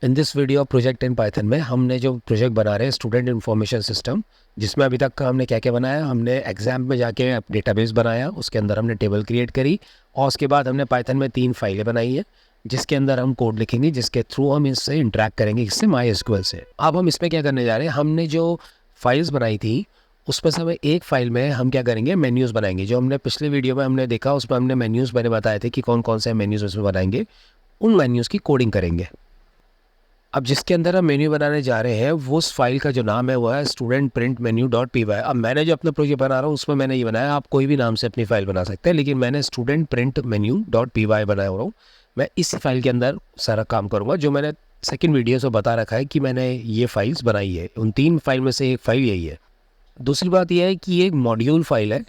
In this video project in Python में हमने जो प्रोजेक्ट बना रहे हैं स्टूडेंट इन्फॉर्मेशन सिस्टम, जिसमें अभी तक का हमने क्या क्या बनाया। हमने एग्जाम में जाके डेटाबेस बनाया, उसके अंदर हमने टेबल क्रिएट करी और उसके बाद हमने पाइथन में 3 फाइलें बनाई है जिसके अंदर हम कोड लिखेंगे, जिसके थ्रू हम इससे इंटरेक्ट करेंगे, इससे MySQL से। अब हम इसमें क्या करने जा रहे हैं, हमने जो फाइल्स बनाई थी उसमें से हमें एक फाइल में हम क्या करेंगे, मेन्यूज़ बनाएंगे। जो हमने पिछले वीडियो में हमने देखा उसमें हमने मेन्यूज़ मैंने बताए थे कि कौन कौन से मेन्यूज़ उसमें बनाएंगे, उन मेन्यूज़ की कोडिंग करेंगे। अब जिसके अंदर हम मेन्यू बनाने जा रहे हैं वो उस फाइल का जो नाम है वो है student print menu dot P Y. अब मैंने जो अपना प्रोजेक्ट बना रहा हूँ उसमें मैंने ये बनाया, आप कोई भी नाम से अपनी फाइल बना सकते हैं, लेकिन मैंने student print menu dot P Y बनाया हो रहा हूँ। मैं इस फाइल के अंदर सारा काम करूँगा जो मैंने सेकेंड वीडियो से बता रखा है कि मैंने ये फाइल्स बनाई है। उन 3 फाइल में से एक फाइल यही है। दूसरी बात यह है कि ये एक मॉड्यूल फाइल है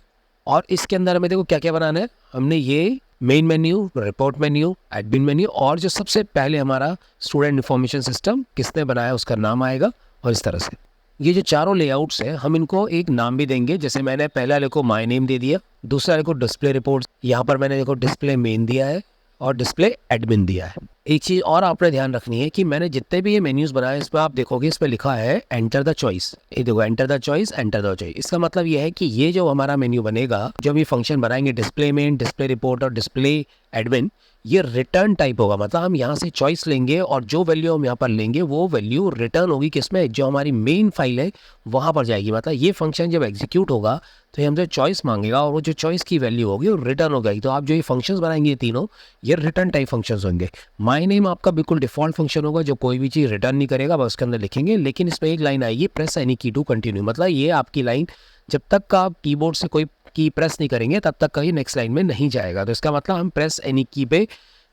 और इसके अंदर हमें देखो क्या क्या बनाना है। हमने ये main menu, report menu, admin menu और जो सबसे पहले हमारा स्टूडेंट इन्फॉर्मेशन सिस्टम किसने बनाया उसका नाम आएगा। और इस तरह से ये जो चारों लेआउट्स हैं हम इनको एक नाम भी देंगे। जैसे मैंने पहले वाले को माय नेम दे दिया, दूसरे वाले को डिस्प्ले रिपोर्ट्स, यहाँ पर मैंने देखो डिस्प्ले मेन दिया है और डिस्प्ले एडमिन दिया है। एक चीज़ और आपने ध्यान रखनी है कि मैंने जितने भी ये मेन्यूज़ बनाए इसमें आप देखोगे इसमें लिखा है एंटर द चॉइस। ये देखो enter the choice, enter the choice. इसका मतलब ये है कि ये जो हमारा मेन्यू बनेगा, जो हम ये फंक्शन बनाएंगे डिस्प्ले मेन, डिस्प्ले रिपोर्ट और डिस्प्ले एडमिन, ये रिटर्न टाइप होगा। मतलब हम यहाँ से चॉइस लेंगे और जो वैल्यू हम यहाँ पर लेंगे वो वैल्यू रिटर्न होगी किसमें, जो हमारी मेन फाइल है वहाँ पर जाएगी। मतलब ये फंक्शन जब एग्जीक्यूट होगा तो ये हमसे चॉइस मांगेगा और वो जो चॉइस की वैल्यू होगी वो रिटर्न हो गई। तो आप जो ये फंक्शंस बनाएंगे ये तीनों, ये रिटर्न टाइप फंक्शंस होंगे। माय नेम आपका बिल्कुल डिफॉल्ट फंक्शन होगा जो कोई भी चीज़ रिटर्न नहीं करेगा, बस उसके अंदर लिखेंगे। लेकिन इसमें एक लाइन आएगी प्रेस एनी की टू कंटिन्यू। मतलब ये आपकी लाइन जब तक का आप कीबोर्ड से कोई की प्रेस नहीं करेंगे तब तक का ये नेक्स्ट लाइन में नहीं जाएगा। तो इसका मतलब हम प्रेस एनी की पे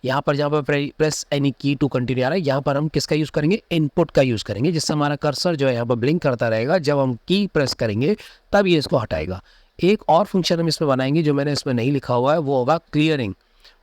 यहाँ पर जहाँ पर प्रेस एनी की टू कंटिन्यू आ रहा है, यहाँ पर हम किसका यूज़ करेंगे, इनपुट का यूज़ करेंगे, जिससे हमारा कर्सर जो है यहाँ पर ब्लिंक करता रहेगा। जब हम की प्रेस करेंगे तब ये इसको हटाएगा। एक और फंक्शन हम इसमें बनाएंगे जो मैंने इसमें नहीं लिखा हुआ है, वो होगा क्लियरिंग।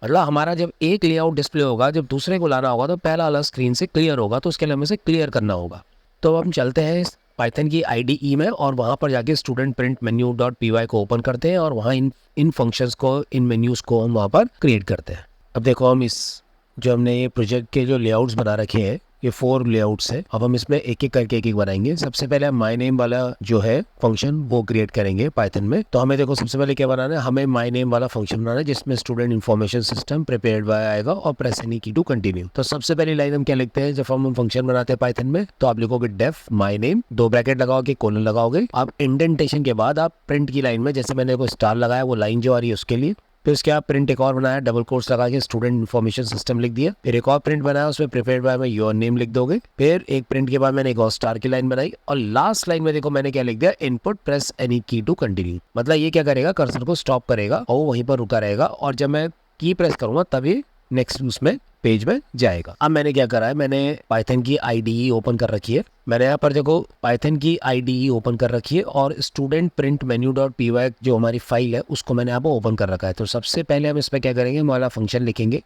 मतलब हमारा जब एक लेआउट डिस्प्ले होगा, जब दूसरे को लाना होगा तो पहला वाला स्क्रीन से क्लियर होगा, तो उसके लिए हमें से क्लियर करना होगा। तो हम चलते हैं पाइथन की IDE में और वहाँ पर जाके student print menu dot P Y को ओपन करते हैं और वहाँ इन फंक्शंस को, इन मेन्यूज़ को हम वहाँ पर क्रिएट करते हैं। अब देखो हम इस जो हमने ये प्रोजेक्ट के जो लेआउट्स बना रखे हैं ये 4 लेआउट्स है। अब हम इसमें एक एक करके एक बनाएंगे। सबसे पहले हम माय नेम वाला जो है फंक्शन वो क्रिएट करेंगे पाइथन में। तो हमें देखो सबसे पहले क्या बनाना है, हमें माय नेम वाला फंक्शन बनाना है जिसमें student information system prepared by आएगा और प्रेस एनी की टू कंटिन्यू। तो सबसे पहली लाइन हम क्या लिखते हैं, जब हम फंक्शन बनाते हैं पाइथन में तो आप लिखोगे डेफ माय नेम, 2 ब्रैकेट लगाओगे, कोलन लगाओगे। आप इंडेंटेशन के बाद आप प्रिंट की लाइन में, जैसे मैंने कोई स्टार लगाया वो लाइन जो आ रही है उसके लिए, फिर उसके बाद प्रिंट एक और बनाया, डबल कोट्स लगा के स्टूडेंट इन्फॉर्मेशन सिस्टम लिख दिया। फिर एक और प्रिंट बनाया, उसमें प्रिपेयर्ड बाय में योर नेम लिख दोगे। फिर एक प्रिंट के बाद मैंने एक और स्टार की लाइन बनाई और लास्ट लाइन में देखो मैंने क्या लिख दिया, इनपुट प्रेस एनी की टू कंटिन्यू। मतलब ये क्या करेगा, कर्सर को स्टॉप करेगा और वहीं पर रुका रहेगा और जब मैं की प्रेस करूंगा तभी नेक्स्ट उसमें पेज में जाएगा। अब मैंने क्या करा है, मैंने पाइथन की IDE ओपन कर रखी है। मैंने यहाँ पर देखो पाइथन की IDE ओपन कर रखी है और student print menu dot P Y जो हमारी फाइल है उसको मैंने यहाँ पर ओपन कर रखा है। तो सबसे पहले हम इसमें क्या करेंगे, हमारा फंक्शन लिखेंगे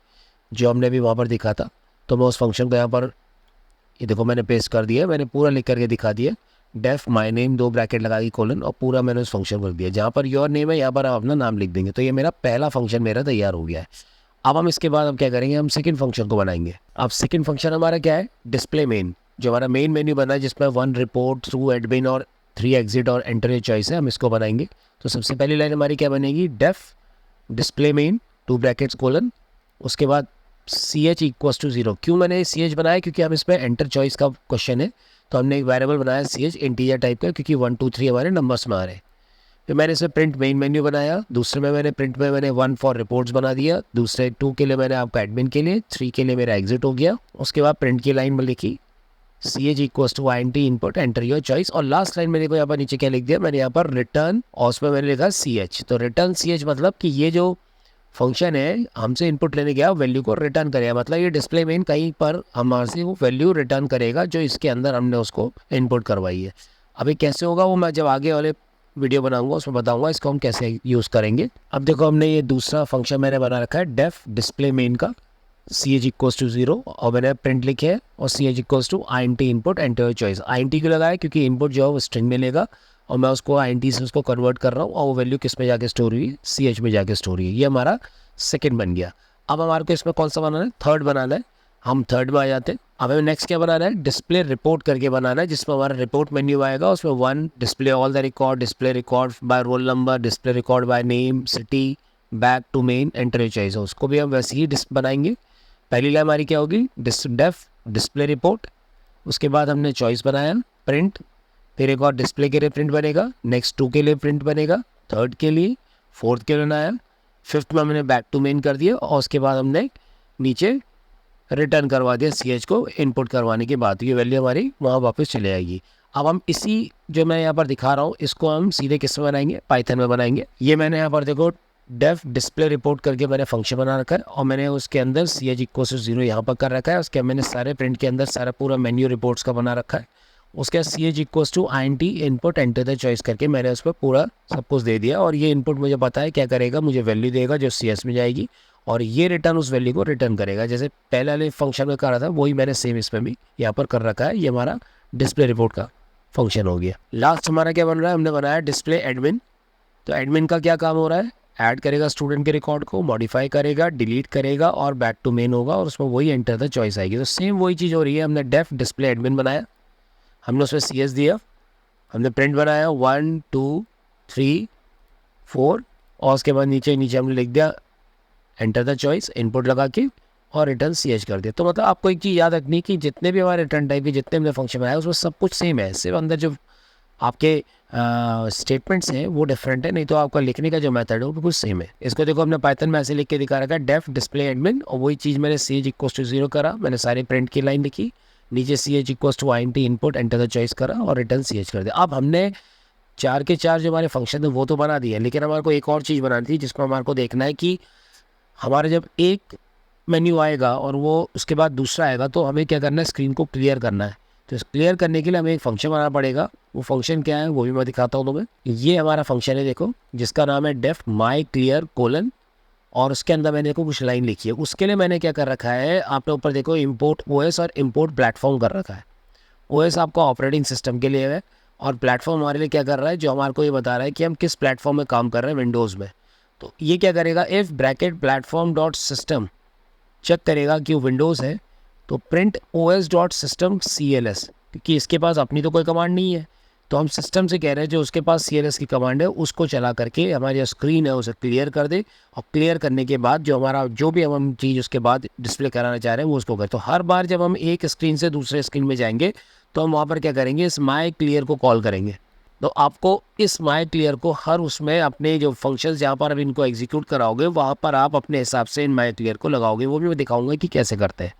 जो हमने भी वहाँ पर दिखा था। तो मैं उस फंक्शन को यहाँ पर ये देखो मैंने पेस्ट कर दिया, मैंने पूरा लिख करके दिखा दिया। डेफ माय नेम 2 ब्रैकेट लगा के कोलन और पूरा मैंने उस फंक्शन को लिख दिया। जहाँ पर योर नेम है यहाँ पर आप अपना नाम लिख देंगे। तो ये मेरा पहला फंक्शन मेरा तैयार हो गया है। अब हम इसके बाद हम क्या करेंगे, हम सेकंड फंक्शन को बनाएंगे। अब सेकंड फंक्शन हमारा क्या है, डिस्प्ले मेन, जो हमारा मेन मेन्यू बना है जिसमें 1 रिपोर्ट, 2 एडमिन और 3 एग्जिट और एंटर योर चॉइस है, हम इसको बनाएंगे। तो सबसे पहली लाइन हमारी क्या बनेगी, def display main 2 brackets colon, उसके बाद CH इक्वल्स टू 0। क्यों मैंने CH बनाया, क्योंकि हम इसमें एंटर चॉइस का क्वेश्चन है तो हमने एक वेरिएबल बनाया CH इंटीजर टाइप का, क्योंकि 1 2 3 हमारे नंबर्स में आ रहे हैं। फिर मैंने इसमें प्रिंट मेन मेन्यू बनाया, दूसरे में मैंने प्रिंट में मैंने 1 फॉर रिपोर्ट्स बना दिया, दूसरे 2 के लिए मैंने आपका एडमिन के लिए, 3 के लिए मेरा एग्जिट हो गया। उसके बाद प्रिंट की लाइन में लिखी CH equals to INT input enter your choice और लास्ट लाइन मैंने को यहाँ पर नीचे क्या लिख दिया, मैंने यहाँ पर रिटर्न और उसमें मैंने लिखा CH। तो रिटर्न CH मतलब कि ये जो फंक्शन है हमसे इनपुट लेने गया वैल्यू को रिटर्न करेगा। मतलब ये डिस्प्ले मेन कहीं पर हमारे से वो वैल्यू रिटर्न करेगा जो इसके अंदर हमने उसको इनपुट करवाई है। अभी कैसे होगा वो मैं जब आगे वाले वीडियो बनाऊंगा उसमें बताऊंगा इसको हम कैसे यूज़ करेंगे। अब देखो हमने ये दूसरा फंक्शन मैंने बना रखा है डेफ डिस्प्ले मेन का, CH इक्वल्स टू 0 और मैंने प्रिंट लिखे है और CH equals to INT input enter your choice. INT क्यों लगाया, क्योंकि इनपुट जो है वो स्ट्रिंग में लेगा और मैं उसको INT से उसको कन्वर्ट कर रहा हूँ और वो वैल्यू किस में जाके स्टोर हुई, CH में जाके स्टोर हुई है। ये हमारा सेकेंड बन गया। अब हमारे को इसमें कौन सा बनाना है, थर्ड बनाना है। हम थर्ड में आ जाते हैं। अब हमें नेक्स्ट क्या बनाना है, डिस्प्ले रिपोर्ट करके बनाना है, जिसमें हमारा रिपोर्ट मेन्यू आएगा, उसमें 1 display all the record, display record by roll number, display record by name, city, back to main, enter your choice. उसको भी हम वैसे ही बनाएंगे। पहली लाइन हमारी क्या होगी, डेफ डिस्प्ले रिपोर्ट, उसके बाद हमने चॉइस बनाया प्रिंट, फिर एक और डिस्प्ले के लिए प्रिंट बनेगा, नेक्स्ट 2 के लिए प्रिंट बनेगा, 3rd के लिए, 4th के लिए बनाया, 5th में हमने बैक टू मेन कर दिया, और उसके बाद हमने नीचे रिटर्न करवा दिया CH को इनपुट करवाने के बाद, ये वैल्यू हमारी वहाँ वापस चले आएगी। अब हम इसी जो मैं यहाँ पर दिखा रहा हूँ इसको हम सीधे किस में बनाएंगे, पाइथन में बनाएंगे। ये मैंने यहाँ पर देखो डेफ डिस्प्ले रिपोर्ट करके मैंने फंक्शन बना रखा है, और मैंने उसके अंदर CH इक्वल टू 0 यहाँ पर कर रखा है। उसके मैंने सारे प्रिंट के अंदर सारा पूरा मेन्यू रिपोर्ट्स का बना रखा है। उसके बाद CH equal to INT input enter the choice करके मैंने उस पर पूरा सब कुछ दे दिया, और ये इनपुट मुझे पता है क्या करेगा, मुझे वैल्यू देगा जो CS में जाएगी, और ये रिटर्न उस वैल्यू को रिटर्न करेगा। जैसे पहले वाले फंक्शन में कर रहा था वही मैंने सेम इसमें भी यहाँ पर कर रखा है। ये हमारा डिस्प्ले रिपोर्ट का फंक्शन हो गया। लास्ट हमारा क्या बन रहा है, हमने बनाया डिस्प्ले एडमिन। तो एडमिन का क्या काम हो रहा है, ऐड करेगा स्टूडेंट के रिकॉर्ड को, मॉडिफाई करेगा, डिलीट करेगा, और बैक टू मेन होगा, और उसमें वही एंटर द चॉइस आएगी। तो सेम वही चीज़ हो रही है। हमने डेफ डिस्प्ले एडमिन बनाया, हमने उसमें CS दिया, हमने प्रिंट बनाया 1 2 3 4, और उसके बाद नीचे हमने लिख दिया एंटर द चॉइस इनपुट लगा के, और रिटर्न CH कर दिया। तो मतलब आपको एक चीज़ याद रखनी कि जितने भी हमारे रिटर्न टाइप के जितने हमने फंक्शन बनाए उसमें सब कुछ सेम है, सिर्फ अंदर जो आपके स्टेटमेंट्स हैं वो डिफरेंट है, नहीं तो आपका लिखने का जो मेथड है वो बिल्कुल सेम है। इसको देखो हमने पाइथन में ऐसे लिख के दिखा रखा है, डेफ डिस्प्ले एडमिन, और वही चीज़ मैंने CH इक्वल टू 0 करा, मैंने सारे प्रिंट की लाइन लिखी, नीचे CH equal to INT input enter the choice करा, और रिटर्न CH कर दिया। अब हमने 4 के 4 जो हमारे फंक्शन है वो तो बना दिया, लेकिन हमारे को एक और चीज़ बनानी थी, जिसको हमारे को देखना है कि हमारे जब एक मेन्यू आएगा और वो उसके बाद दूसरा आएगा, तो हमें क्या करना है, स्क्रीन को क्लियर करना है। तो क्लियर करने के लिए हमें एक फंक्शन बनाना पड़ेगा। वो फंक्शन क्या है वो भी मैं दिखाता हूँ तुम्हें। ये हमारा फंक्शन है देखो, जिसका नाम है डेफ माई क्लियर कोलन, और उसके अंदर मैंने देखो कुछ लाइन लिखी है। उसके लिए मैंने क्या कर रखा है, आपने ऊपर देखो इम्पोर्ट OS और इम्पोर्ट प्लेटफॉर्म कर रखा है। OS आपका ऑपरेटिंग सिस्टम के लिए है, और प्लेटफॉर्म हमारे लिए क्या कर रहा है, जो हमारे को ये बता रहा है कि हम किस प्लेटफॉर्म में काम कर रहे हैं विंडोज़ में। तो ये क्या करेगा, if bracket platform dot system check करेगा कि वो विंडोज़ है, तो print OS dot system CLS, क्योंकि इसके पास अपनी तो कोई कमांड नहीं है, तो हम सिस्टम से कह रहे हैं जो उसके पास CLS की कमांड है उसको चला करके हमारी जो स्क्रीन है उसे क्लियर कर दे, और क्लियर करने के बाद जो हमारा जो भी हम चीज़ उसके बाद डिस्प्ले कराना चाह रहे हैं वो उसको करें। तो हर बार जब हम एक स्क्रीन से दूसरे स्क्रीन में जाएंगे तो हम वहाँ पर क्या करेंगे, इस माई क्लियर को कॉल करेंगे। तो आपको इस माई क्लियर को हर उसमें अपने जो फंक्शंस जहाँ पर अब इनको एग्जीक्यूट कराओगे वहाँ पर आप अपने हिसाब से इन माई क्लियर को लगाओगे, वो भी मैं दिखाऊंगा कि कैसे करते हैं।